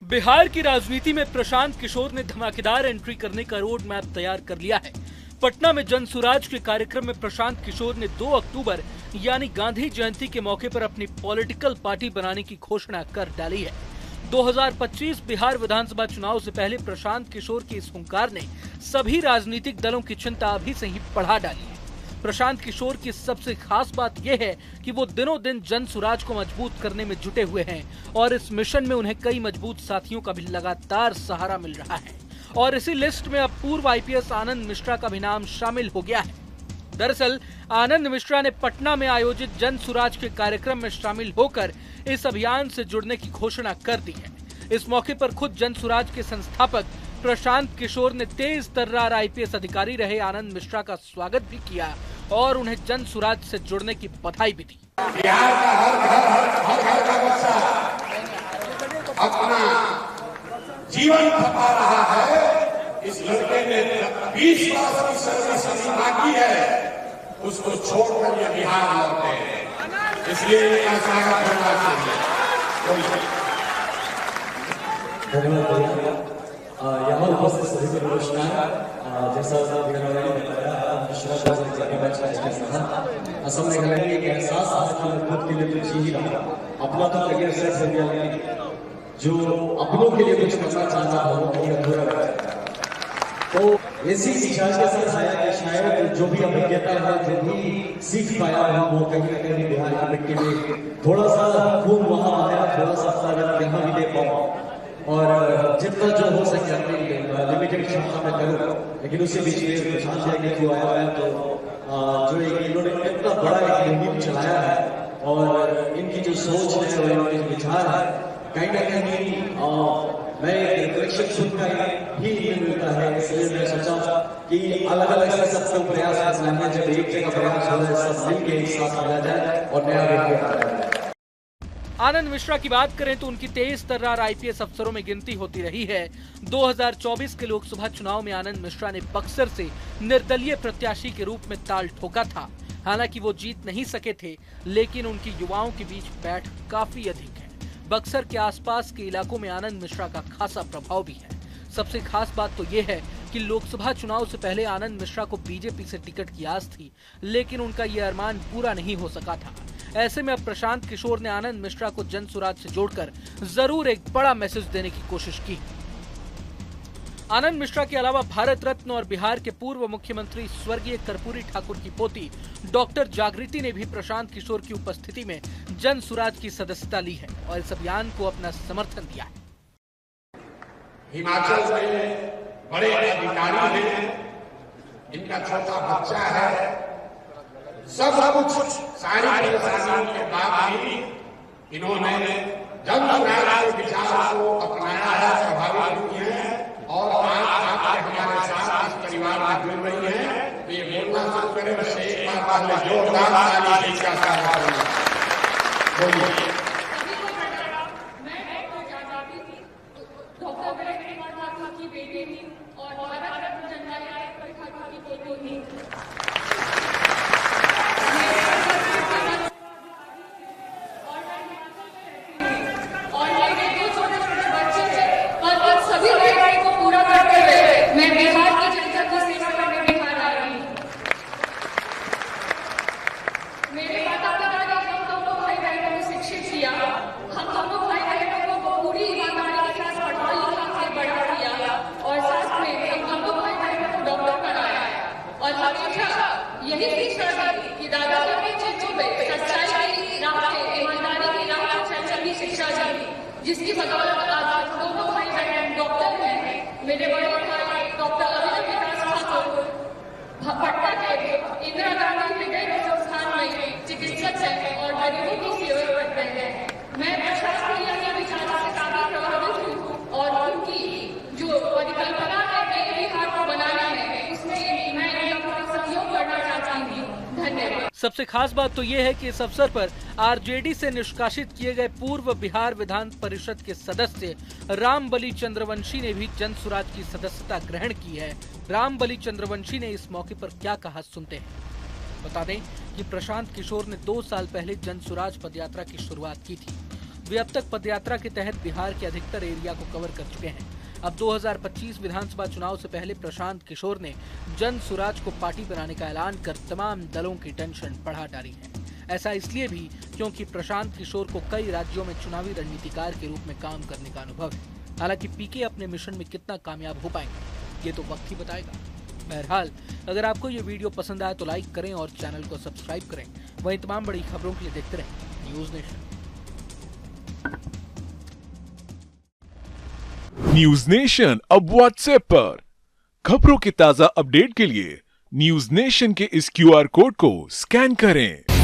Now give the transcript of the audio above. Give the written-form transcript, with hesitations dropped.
बिहार की राजनीति में प्रशांत किशोर ने धमाकेदार एंट्री करने का रोड मैप तैयार कर लिया है। पटना में जन सुराज के कार्यक्रम में प्रशांत किशोर ने 2 अक्टूबर यानी गांधी जयंती के मौके पर अपनी पॉलिटिकल पार्टी बनाने की घोषणा कर डाली है। 2025 बिहार विधानसभा चुनाव से पहले प्रशांत किशोर के इस हुंकार ने सभी राजनीतिक दलों की चिंता अभी से ही बढ़ा डाली है। प्रशांत किशोर की सबसे खास बात यह है कि वो दिनों दिन जन सुराज को मजबूत करने में जुटे हुए हैं और इस मिशन में उन्हें कई मजबूत साथियों का भी लगातार सहारा मिल रहा है। और इसी लिस्ट में अब पूर्व आईपीएस आनंद मिश्रा का भी नाम शामिल हो गया है। दरअसल आनंद मिश्रा ने पटना में आयोजित जन सुराज के कार्यक्रम में शामिल होकर इस अभियान से जुड़ने की घोषणा कर दी है। इस मौके पर खुद जन सुराज के संस्थापक प्रशांत किशोर ने तेज तर्रार आईपीएस अधिकारी रहे आनंद मिश्रा का स्वागत भी किया और उन्हें जन सुराज से जुड़ने की बधाई भी दी। बिहार का हर घर का बच्चा अपना जीवन खपा रहा है। इस लड़के ने 20 वर्ष की सर्विस सीमा की है, उसको छोड़कर ये बिहार लौटे हैं, इसलिए इनका स्वागत होना चाहिए। यहाँ उपस्थित सभी को नमस्कार। जैसा असम मेघालय में एक एहसास है कि खुद के लिए कुछ जी ही रहा, अपना तो करियर सेट हो गया, लेकिन जो अपनों के लिए कुछ करना चाहता था वो कहीं अधूरा रह गया। तो ऐसी इच्छा के साथ आया कि शायद जो भी अभिज्ञता है, जो भी सीख पाया हूँ, वो कहीं न कहीं बिहार की मिट्टी में थोड़ा सा खून वहाँ आया, थोड़ा सा ताकत यहाँ भी दे पाऊँ और जितना जो हो सके अपनी लिमिटेड क्षमता में करूँ। लेकिन उसी बीच में प्रशांत जी ने क्यों आया है, तो जो इन्होंने इतना बड़ा एक मुहिम चलाया है और इनकी जो सोच है और इनके जो विचार है, कहीं ना कहीं मैं एक रिफ्लेक्शन खुद का ही मिलता है। इसलिए मैं सोचा कि अलग अलग से सबको प्रयास करना है, जब एक जगह प्रयास हो जाए सब मिलकर एक साथ मिला जाए और नया व्यक्ति। आनंद मिश्रा की बात करें तो उनकी तेज तर्रार आईपीएस अफसरों में गिनती होती रही है। 2024 के लोकसभा चुनाव में आनंद मिश्रा ने बक्सर से निर्दलीय प्रत्याशी के रूप में ताल ठोका था। हालांकि वो जीत नहीं सके थे, लेकिन उनकी युवाओं के बीच बैठ काफी अधिक है। बक्सर के आसपास के इलाकों में आनंद मिश्रा का खासा प्रभाव भी है। सबसे खास बात तो ये है कि लोकसभा चुनाव से पहले आनंद मिश्रा को बीजेपी से टिकट की आस थी, लेकिन उनका ये अरमान पूरा नहीं हो सका था। ऐसे में अब प्रशांत किशोर ने आनंद मिश्रा को जन सुराज से जोड़कर जरूर एक बड़ा मैसेज देने की कोशिश की। आनंद मिश्रा के अलावा भारत रत्न और बिहार के पूर्व मुख्यमंत्री स्वर्गीय कर्पूरी ठाकुर की पोती डॉक्टर जागृति ने भी प्रशांत किशोर की उपस्थिति में जन सुराज की सदस्यता ली है और इस अभियान को अपना समर्थन दिया है। हिमाचल में बड़े अधिकारी हैं, इनका छोटा बच्चा है, सब कुछ सारी परेशानियों के बाद भी इन्होंने जन सुराज के विचार को अपनाया है, प्रभावित किए हैं और आज आपके हमारे साथ इस परिवार में जुड़ रही हैं। तो ये बोलना शुरू करें, बस एक बार पहले जोरदार ताली देकर स्वागत करें। यही शिक्षा कि दादा के चीजों में सच्चाई की राह पे, ईमानदारी की राह पे चली शिक्षा दी, जिसकी बदौलत आज दोनों भाई बहन डॉक्टर हैं। मेरे बड़े भाई डॉक्टर अभिनव विकास ठाकुर पटना के इंदिरा गांधी हृदय संस्थान में चिकित्सक हैं और गरीबों की सेवा करते हैं। मैं प्रशासनिक के विचारों से काफी प्रभावित हूँ और उनकी जो परिकल्पना है नए बिहार को बनाने में, उसमें मैं सहयोग करना चाहती हूँ। धन्यवाद। सबसे खास बात तो ये है कि इस अवसर पर आरजेडी से निष्कासित किए गए पूर्व बिहार विधान परिषद के सदस्य रामबली चंद्रवंशी ने भी जन सुराज की सदस्यता ग्रहण की है। रामबली चंद्रवंशी ने इस मौके पर क्या कहा, सुनते हैं। बता दें कि प्रशांत किशोर ने 2 साल पहले जन सुराज पदयात्रा की शुरुआत की थी। वे अब तक पदयात्रा के तहत बिहार के अधिकतर एरिया को कवर कर चुके हैं। अब 2025 विधानसभा चुनाव से पहले प्रशांत किशोर ने जन सुराज को पार्टी बनाने का ऐलान कर तमाम दलों की टेंशन बढ़ा डाली है। ऐसा इसलिए भी क्योंकि प्रशांत किशोर को कई राज्यों में चुनावी रणनीतिकार के रूप में काम करने का अनुभव है। हालांकि पीके अपने मिशन में कितना कामयाब हो पाएंगे ये तो वक्त ही बताएगा। बहरहाल, अगर आपको ये वीडियो पसंद आए तो लाइक करें और चैनल को सब्सक्राइब करें। वहीं तमाम बड़ी खबरों के लिए देखते रहें न्यूज नेशन। न्यूज नेशन अब व्हाट्सएप पर खबरों के ताजा अपडेट के लिए न्यूज नेशन के इस QR कोड को स्कैन करें।